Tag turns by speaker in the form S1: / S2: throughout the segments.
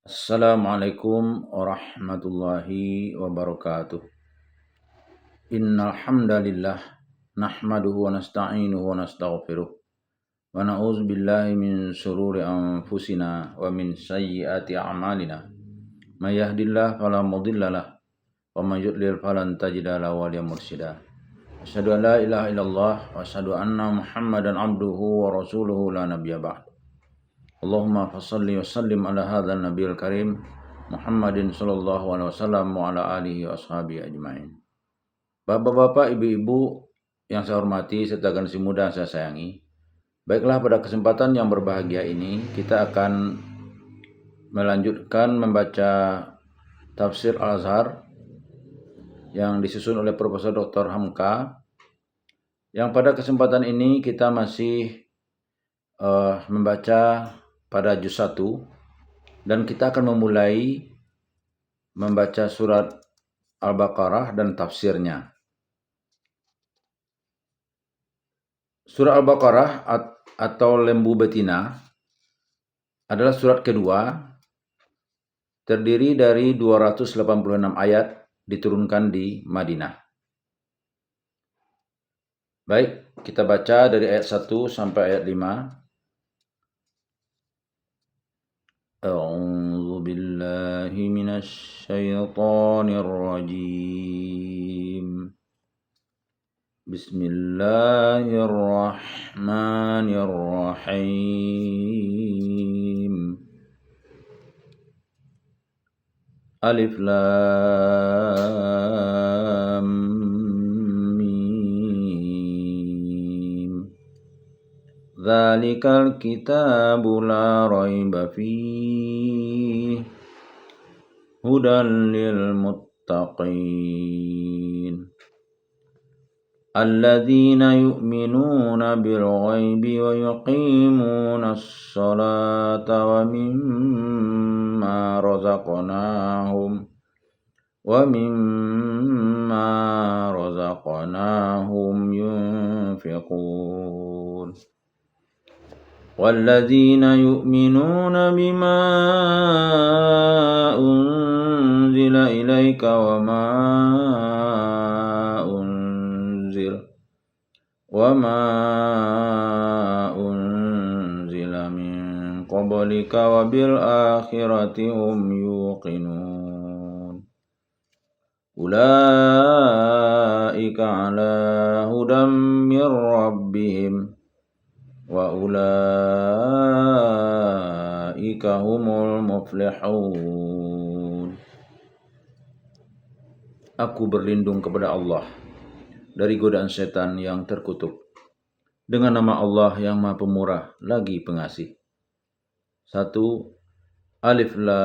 S1: Assalamualaikum warahmatullahi wabarakatuh. Innal hamdalillah nahmaduhu wa nasta'inuhu wa nastaghfiruh wa na'udzu billahi min shururi anfusina wa min sayyiati a'malina. May yahdihillahu fala mudhillalah wa may yudlil falan tajida lahu waliyyan mursyida. Asyhadu an la ilaha illallah wa asyhadu anna Muhammadan abduhu wa rasuluhu la nabiyya ba'd. Allahumma fassalli wa sallim ala hadzal nabiyil karim Muhammadin sallallahu alaihi wasallam wa ala alihi wa ashabihi ajmain. Bapak-bapak, ibu-ibu yang saya hormati serta generasi muda yang saya sayangi. Baiklah, pada kesempatan yang berbahagia ini kita akan melanjutkan membaca tafsir Al-Azhar yang disusun oleh Profesor Dr. Hamka. Yang pada kesempatan ini kita masih membaca pada juz 1 dan kita akan memulai membaca surat Al-Baqarah dan tafsirnya. Surah Al-Baqarah atau lembu betina adalah surat kedua, terdiri dari 286 ayat, diturunkan di Madinah. Baik, kita baca dari ayat 1 sampai ayat 5. A'udzu billahi minasy syaithanir rajim. Bismillahirrahmanirrahim. Alif lam mim. Dzalikal kitabu la raiba fihi hudan lil muttaqin alladzina yu'minuna bil ghaibi wa yuqimuna as-salata wa mimma razaqnahum yunfiqun. وَالَّذِينَ يُؤْمِنُونَ بِمَا أُنْزِلَ إِلَيْكَ وَمَا أُنْزِلَ مِنْ قَبْلِكَ وَبِالْآخِرَةِ هُمْ يُوقِنُونَ أُولَئِكَ عَلَى هُدًى مِنْ رَبِّهِمْ wa ulaika humul muflihun. Aku berlindung kepada Allah dari godaan setan yang terkutuk. Dengan nama Allah yang Maha Pemurah lagi Pengasih. 1. Alif lam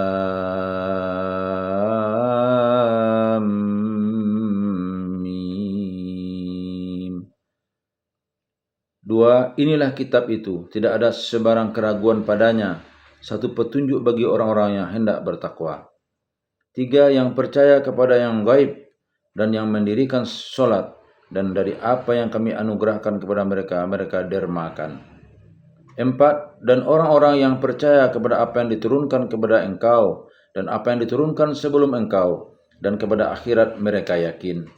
S1: mim. 2. Inilah kitab itu, tidak ada sebarang keraguan padanya, satu petunjuk bagi orang-orang yang hendak bertakwa. 3. Yang percaya kepada yang gaib dan yang mendirikan sholat, dan dari apa yang kami anugerahkan kepada mereka, mereka dermakan. 4. Dan orang-orang yang percaya kepada apa yang diturunkan kepada engkau, dan apa yang diturunkan sebelum engkau, dan kepada akhirat mereka yakin.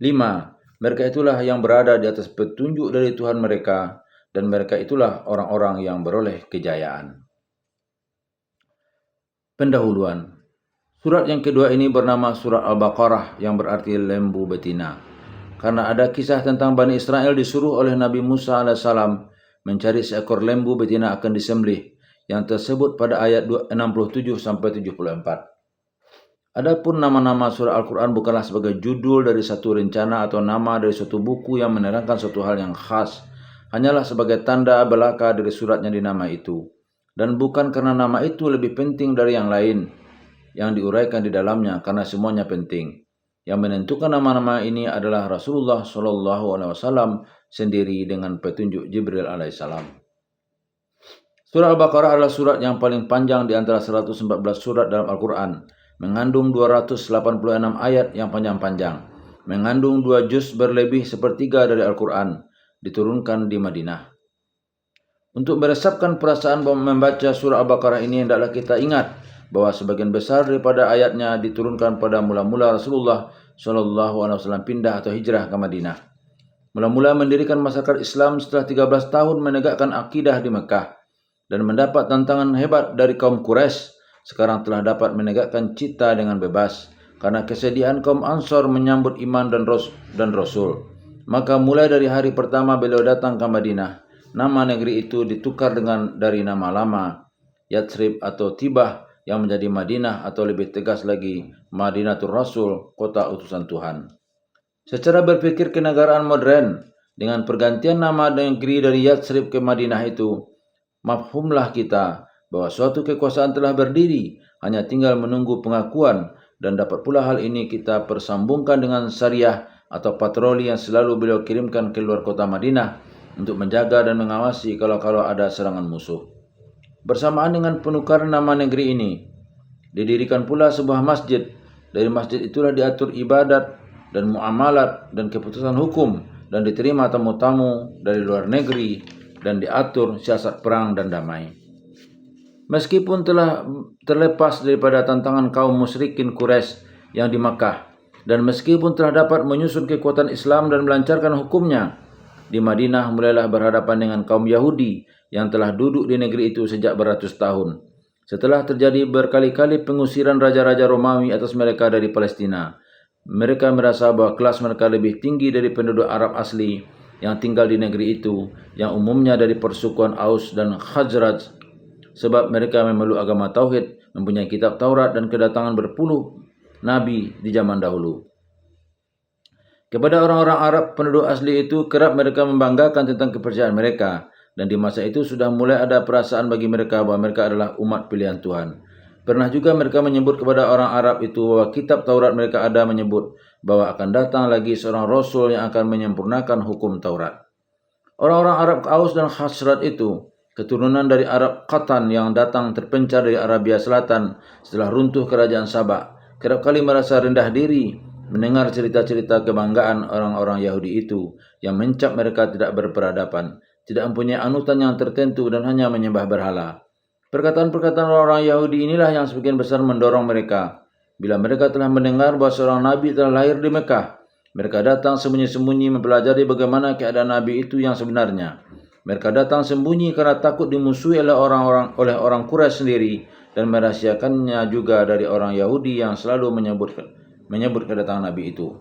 S1: 5. Mereka itulah yang berada di atas petunjuk dari Tuhan mereka, dan mereka itulah orang-orang yang beroleh kejayaan. Pendahuluan. Surat yang kedua ini bernama Surat Al-Baqarah, yang berarti lembu betina. Karena ada kisah tentang Bani Israel disuruh oleh Nabi Musa AS mencari seekor lembu betina akan disembelih, yang tersebut pada ayat 67-74. Adapun nama-nama surah Al-Quran bukanlah sebagai judul dari satu rencana atau nama dari suatu buku yang menerangkan suatu hal yang khas. Hanyalah sebagai tanda belaka dari suratnya di nama itu. Dan bukan karena nama itu lebih penting dari yang lain yang diuraikan di dalamnya, karena semuanya penting. Yang menentukan nama-nama ini adalah Rasulullah SAW sendiri dengan petunjuk Jibril alaihissalam. Surah Al-Baqarah adalah surat yang paling panjang di antara 114 surat dalam Al-Quran. Mengandung 286 ayat yang panjang-panjang. Mengandung 2 juz berlebih sepertiga dari Al-Quran. Diturunkan di Madinah. Untuk meresapkan perasaan membaca surah Al-Baqarah ini, hendaklah kita ingat bahwa sebagian besar daripada ayatnya diturunkan pada mula-mula Rasulullah SAW pindah atau hijrah ke Madinah. Mula-mula mendirikan masyarakat Islam setelah 13 tahun menegakkan akidah di Mekah dan mendapat tantangan hebat dari kaum Quraisy, sekarang telah dapat menegakkan cita dengan bebas karena kesediaan kaum Ansor menyambut iman dan Rasul. Maka mulai dari hari pertama beliau datang ke Madinah, nama negeri itu ditukar dari nama lama Yatsrib atau Tibah yang menjadi Madinah, atau lebih tegas lagi Madinatul Rasul, kota utusan Tuhan. Secara berpikir kenegaraan modern, dengan pergantian nama negeri dari Yatsrib ke Madinah itu, mafhumlah kita bahwa suatu kekuasaan telah berdiri, hanya tinggal menunggu pengakuan, dan dapat pula hal ini kita persambungkan dengan syariah atau patroli yang selalu beliau kirimkan ke luar kota Madinah untuk menjaga dan mengawasi kalau ada serangan musuh. Bersamaan dengan penukaran nama negeri ini, didirikan pula sebuah masjid. Dari masjid itulah diatur ibadat dan muamalat dan keputusan hukum, dan diterima tamu-tamu dari luar negeri, dan diatur siasat perang dan damai. Meskipun telah terlepas daripada tantangan kaum musyrikin Quraisy yang di Makkah, dan meskipun telah dapat menyusun kekuatan Islam dan melancarkan hukumnya, di Madinah mulailah berhadapan dengan kaum Yahudi yang telah duduk di negeri itu sejak beratus tahun. Setelah terjadi berkali-kali pengusiran raja-raja Romawi atas mereka dari Palestina, mereka merasa bahwa kelas mereka lebih tinggi dari penduduk Arab asli yang tinggal di negeri itu, yang umumnya dari persukuan Aus dan Khazraj, sebab mereka memeluk agama Tauhid, mempunyai kitab Taurat, dan kedatangan berpuluh nabi di zaman dahulu. Kepada orang-orang Arab penduduk asli itu kerap mereka membanggakan tentang kepercayaan mereka, dan di masa itu sudah mulai ada perasaan bagi mereka bahwa mereka adalah umat pilihan Tuhan. Pernah juga mereka menyebut kepada orang Arab itu bahwa kitab Taurat mereka ada menyebut bahwa akan datang lagi seorang Rasul yang akan menyempurnakan hukum Taurat. Orang-orang Arab Aus dan Khazraj itu keturunan dari Arab Qatan yang datang terpencar dari Arabia Selatan setelah runtuh kerajaan Sabak, kerap kali merasa rendah diri mendengar cerita-cerita kebanggaan orang-orang Yahudi itu yang mencap mereka tidak berperadaban, tidak mempunyai anutan yang tertentu, dan hanya menyembah berhala. Perkataan-perkataan orang-orang Yahudi inilah yang sebagian besar mendorong mereka. Bila mereka telah mendengar bahwa seorang nabi telah lahir di Mekah, mereka datang sembunyi-sembunyi mempelajari bagaimana keadaan nabi itu yang sebenarnya. Mereka datang sembunyi karena takut dimusuhi oleh orang Quraisy sendiri, dan merahasiakannya juga dari orang Yahudi yang selalu menyebut kedatangan nabi itu.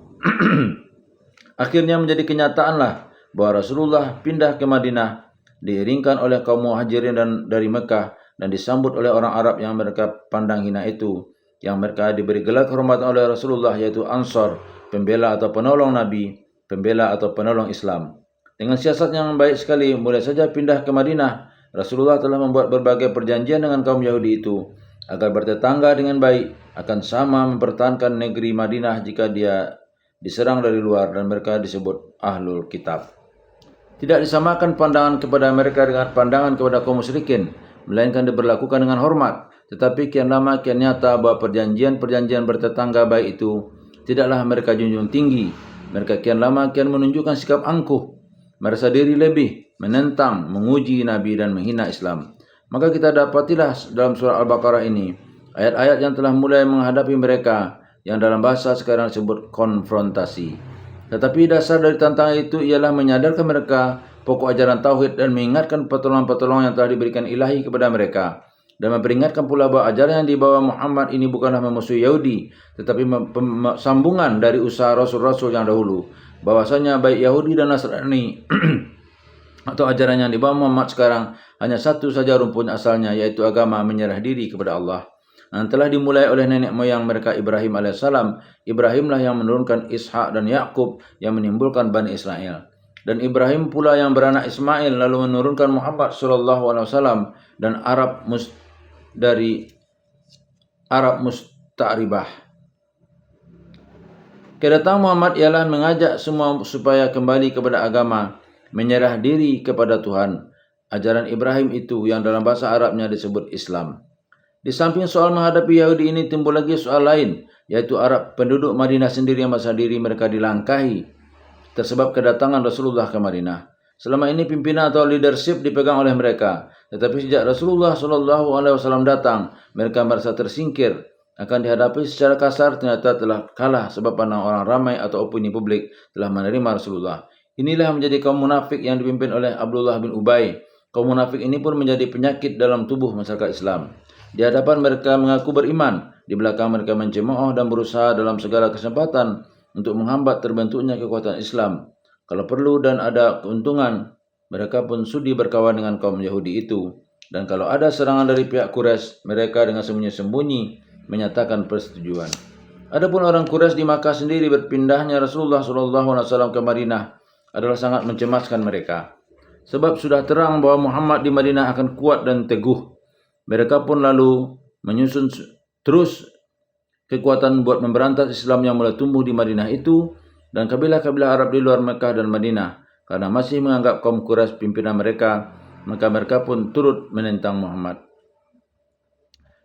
S1: Akhirnya menjadi kenyataanlah bahwa Rasulullah pindah ke Madinah, diiringkan oleh kaum muhajirin dan dari Mekah, dan disambut oleh orang Arab yang mereka pandang hina itu, yang mereka diberi gelar kehormatan oleh Rasulullah, yaitu Ansor, pembela atau penolong Nabi, pembela atau penolong Islam. Dengan siasat yang baik sekali, mulai saja pindah ke Madinah, Rasulullah telah membuat berbagai perjanjian dengan kaum Yahudi itu, agar bertetangga dengan baik, akan sama mempertahankan negeri Madinah jika dia diserang dari luar, dan mereka disebut Ahlul Kitab. Tidak disamakan pandangan kepada mereka dengan pandangan kepada kaum musyrikin, melainkan diberlakukan dengan hormat. Tetapi kian lama kian nyata bahwa perjanjian-perjanjian bertetangga baik itu tidaklah mereka junjung tinggi. Mereka kian lama kian menunjukkan sikap angkuh, merasa diri lebih, menentang, menguji Nabi, dan menghina Islam. Maka kita dapatilah dalam surah Al-Baqarah ini ayat-ayat yang telah mulai menghadapi mereka, yang dalam bahasa sekarang disebut konfrontasi. Tetapi dasar dari tantangan itu ialah menyadarkan mereka pokok ajaran Tauhid dan mengingatkan pertolongan-pertolongan yang telah diberikan ilahi kepada mereka, dan memperingatkan pula bahwa ajaran yang dibawa Muhammad ini bukanlah memusuhi Yahudi, tetapi sambungan dari usaha Rasul-Rasul yang dahulu, bahwasanya baik Yahudi dan Nasrani atau ajaran yang dibawa Muhammad sekarang hanya satu saja rumpun asalnya, yaitu agama menyerah diri kepada Allah. Dan telah dimulai oleh nenek moyang mereka Ibrahim alaihissalam. Ibrahimlah yang menurunkan Ishak dan Yakub yang menimbulkan Bani Israel. Dan Ibrahim pula yang beranak Ismail lalu menurunkan Muhammad SAW dan dari Arab Musta'ribah. Kedatangan Muhammad ialah mengajak semua supaya kembali kepada agama, menyerah diri kepada Tuhan. Ajaran Ibrahim itu yang dalam bahasa Arabnya disebut Islam. Di samping soal menghadapi Yahudi ini timbul lagi soal lain, yaitu Arab penduduk Madinah sendiri yang merasa diri mereka dilangkahi tersebab kedatangan Rasulullah ke Madinah. Selama ini pimpinan atau leadership dipegang oleh mereka, Tetapi sejak Rasulullah SAW datang, mereka merasa tersingkir, akan dihadapi secara kasar, ternyata telah kalah sebab pandang orang ramai atau opini publik telah menerima Rasulullah. Inilah menjadi kaum munafik yang dipimpin oleh Abdullah bin Ubay. Kaum munafik ini pun menjadi penyakit dalam tubuh masyarakat Islam. Di hadapan mereka mengaku beriman, di belakang mereka mencemooh dan berusaha dalam segala kesempatan untuk menghambat terbentuknya kekuatan Islam. Kalau perlu dan ada keuntungan, mereka pun sudi berkawan dengan kaum Yahudi itu. Dan kalau ada serangan dari pihak Quraisy, mereka dengan sembunyi-sembunyi menyatakan persetujuan. Adapun orang Quraisy di Makkah sendiri, berpindahnya Rasulullah SAW ke Madinah adalah sangat mencemaskan mereka. Sebab sudah terang bahwa Muhammad di Madinah akan kuat dan teguh. Mereka pun lalu menyusun terus kekuatan buat memberantas Islam yang mulai tumbuh di Madinah itu dan kabilah-kabilah Arab di luar Mekah dan Madinah. Karena masih menganggap kaum Quraisy pimpinan mereka, maka mereka pun turut menentang Muhammad.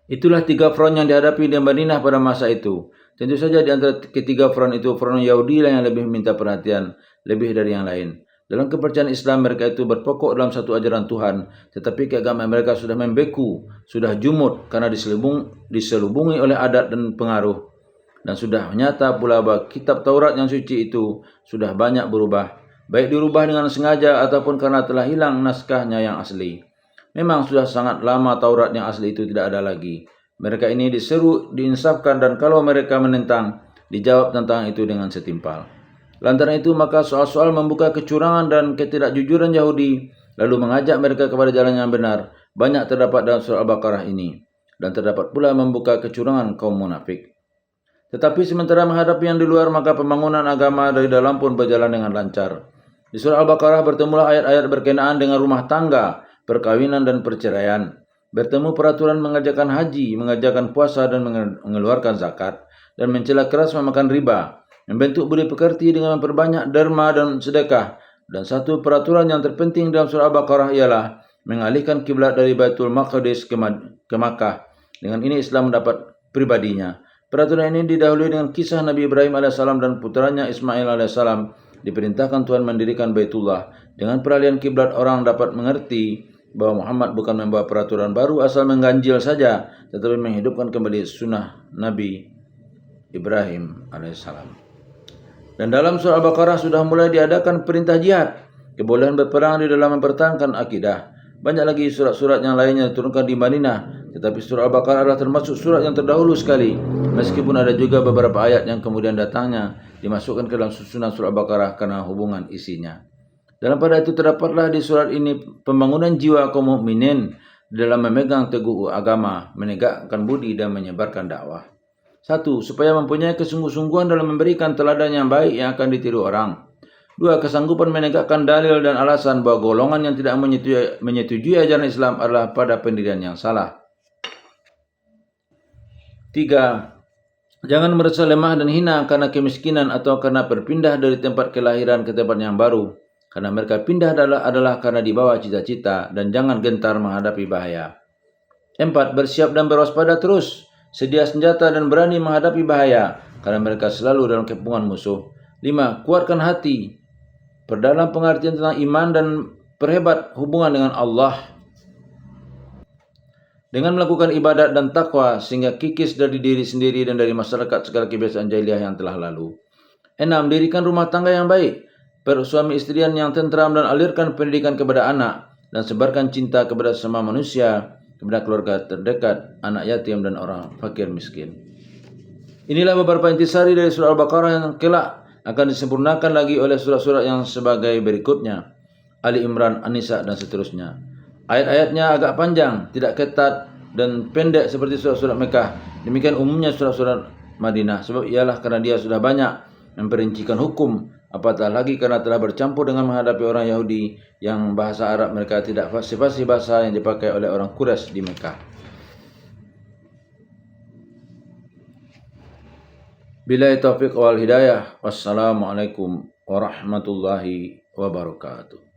S1: Itulah tiga front yang dihadapi di Madinah pada masa itu. Tentu saja di antara ketiga front itu, front Yahudi lah yang lebih minta perhatian, lebih dari yang lain. Dalam kepercayaan Islam, mereka itu berpokok dalam satu ajaran Tuhan, tetapi keagamaan mereka sudah membeku, sudah jumud karena diselubungi oleh adat dan pengaruh. Dan sudah nyata pula bahwa kitab Taurat yang suci itu sudah banyak berubah, baik dirubah dengan sengaja ataupun karena telah hilang naskahnya yang asli. Memang sudah sangat lama Taurat yang asli itu tidak ada lagi. Mereka ini diseru, diinsafkan, dan kalau mereka menentang, dijawab tentang itu dengan setimpal. Lantaran itu, maka soal-soal membuka kecurangan dan ketidakjujuran Yahudi, lalu mengajak mereka kepada jalan yang benar, banyak terdapat dalam surah Al-Baqarah ini. Dan terdapat pula membuka kecurangan kaum munafik. Tetapi sementara menghadapi yang di luar, maka pembangunan agama dari dalam pun berjalan dengan lancar. Di surah Al-Baqarah bertemulah ayat-ayat berkenaan dengan rumah tangga, perkawinan dan perceraian. Bertemu peraturan mengerjakan haji, mengerjakan puasa dan mengeluarkan zakat, dan mencela keras memakan riba, membentuk budi pekerti dengan memperbanyak derma dan sedekah. Dan satu peraturan yang terpenting dalam surah Al-Baqarah ialah mengalihkan kiblat dari Baitul Maqdis ke Makkah. Dengan ini Islam mendapat pribadinya. Peraturan ini didahului dengan kisah Nabi Ibrahim AS dan putranya Ismail AS. Diperintahkan Tuhan mendirikan Baitullah. Dengan peralihan kiblat, orang dapat mengerti bahwa Muhammad bukan membawa peraturan baru asal mengganjil saja, tetapi menghidupkan kembali sunnah Nabi Ibrahim alaihissalam. Dan dalam surah Al-Baqarah sudah mulai diadakan perintah jihad, kebolehan berperang di dalam mempertahankan akidah. Banyak lagi surat-surat yang lainnya diturunkan di Madinah, tetapi surah Al-Baqarah adalah termasuk surat yang terdahulu sekali, meskipun ada juga beberapa ayat yang kemudian datangnya dimasukkan ke dalam susunan surah Al-Baqarah karena hubungan isinya. Dalam pada itu terdapatlah di surat ini pembangunan jiwa kaum mukminin dalam memegang teguh agama, menegakkan budi dan menyebarkan dakwah. 1. Supaya mempunyai kesungguh-sungguhan dalam memberikan teladan yang baik yang akan ditiru orang. 2. Kesanggupan menegakkan dalil dan alasan bahwa golongan yang tidak menyetujui ajaran Islam adalah pada pendirian yang salah. 3. Jangan merasa lemah dan hina karena kemiskinan atau karena berpindah dari tempat kelahiran ke tempat yang baru. Karena mereka pindah adalah karena dibawa cita-cita, dan jangan gentar menghadapi bahaya. 4. Bersiap dan berwaspada terus, sedia senjata dan berani menghadapi bahaya, karena mereka selalu dalam kepungan musuh. 5. Kuatkan hati, perdalam pengertian tentang iman dan perhebat hubungan dengan Allah, dengan melakukan ibadat dan takwa sehingga kikis dari diri sendiri dan dari masyarakat segala kebiasaan jahiliyah yang telah lalu. 6. Dirikan rumah tangga yang baik, bersuami istrian yang tentram, dan alirkan pendidikan kepada anak, dan sebarkan cinta kepada sesama manusia, kepada keluarga terdekat, anak yatim dan orang fakir miskin. Inilah beberapa intisari dari surah Al-Baqarah yang kelak akan disempurnakan lagi oleh surat-surat yang sebagai berikutnya, Ali Imran, An-Nisa dan seterusnya. Ayat-ayatnya agak panjang, tidak ketat dan pendek seperti surat-surat Mekah. Demikian umumnya surat-surat Madinah, sebab ialah karena dia sudah banyak memperincikan hukum, apatah lagi karena telah bercampur dengan menghadapi orang Yahudi yang bahasa Arab mereka tidak fasih-fasih bahasa yang dipakai oleh orang Quraisy di Mekah. Billahi taufiq wal hidayah. Wassalamualaikum warahmatullahi wabarakatuh.